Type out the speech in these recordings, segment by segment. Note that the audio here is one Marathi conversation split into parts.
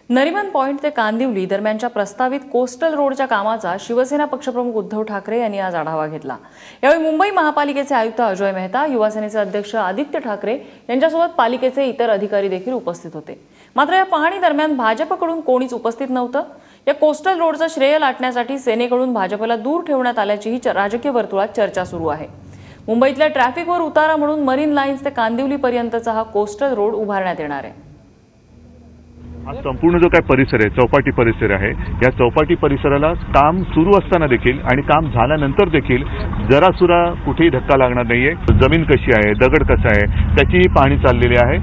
नरिमन पॉइंट ते कांदिवली दरम्यानच्या प्रस्तावित कोस्टल रोडच्या कामाचा शिवसेना पक्षप्रमुख उद्धव ठाकरे यांनी आज आढावा घेतला। यावेळी मुंबई महापालिकेचे आयुक्त अजय मेहता, युवासेनेचे अध्यक्ष आदित्य ठाकरे यांच्यासोबत पालिकेचे इतर अधिकारी देखील उपस्थित होते। मात्र या पाहणी दरम्यान भाजपकडून कोणीच उपस्थित नव्हतं। या कोस्टल रोडचं श्रेय लाटण्यासाठी सेनेकडून भाजपला दूर ठेवण्यात आल्याचीही राजकीय वर्तुळात चर्चा सुरू आहे। मुंबईतल्या ट्रॅफिकवर उतारा म्हणून मरीन लाईन्स ते कांदिवलीपर्यंतचा हा कोस्टल रोड उभारण्यात येणार आहे। हा संपूर्ण जो काय परिसर आहे, चौपाटी परिसर आहे, या चौपाटी परिसराला काम सुरू असताना देखील आणि काम झाल्यानंतर देखील जरासुद्धा कुठेही धक्का लागणार नाहीये। जमीन कशी आहे, दगड कसा आहे, त्याचीही पाहणी चाललेली आहे।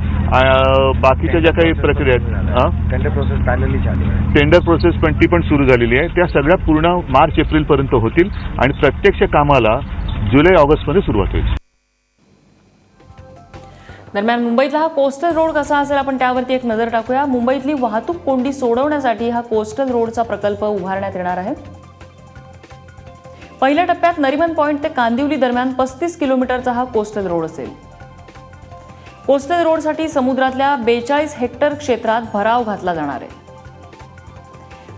बाकीच्या ज्या काही प्रक्रिया आहेत, टेंडर प्रोसेस पॅरलली चालू आहे। टेंडर प्रोसेस पण ती पण सुरू झालेली आहे। त्या सगळ्या पूर्ण मार्च एप्रिल पर्यंत होतील आणि प्रत्यक्ष कामाला जुलै ऑगस्ट मध्ये सुरुवात होईल। दरम्यान मुंबईतला हा कोस्टल रोड कसा असेल आपण त्यावरती एक नजर टाकूया। मुंबईतली वाहतूक कोंडी सोडवण्यासाठी हा कोस्टल रोडचा प्रकल्प उभारण्यात येणार आहे। पहिल्या टप्प्यात नरिमन पॉइंट ते कांदिवली दरम्यान 35 किलोमीटरचा हा कोस्टल रोड असेल। कोस्टल रोडसाठी समुद्रातल्या 42 हेक्टर क्षेत्रात भराव घातला जाणार आहे।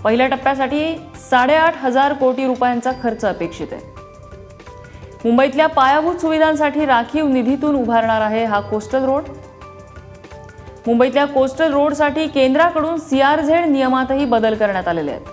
पहिल्या टप्प्यासाठी 8,500 कोटी रुपयांचा खर्च अपेक्षित आहे। मुंबईतल्या पायाभूत सुविधांसाठी राखीव निधीतून उभारणार आहे हा कोस्टल रोड। मुंबईतल्या कोस्टल रोडसाठी केंद्राकडून CRZ नियमातही बदल करण्यात आलेले आहेत।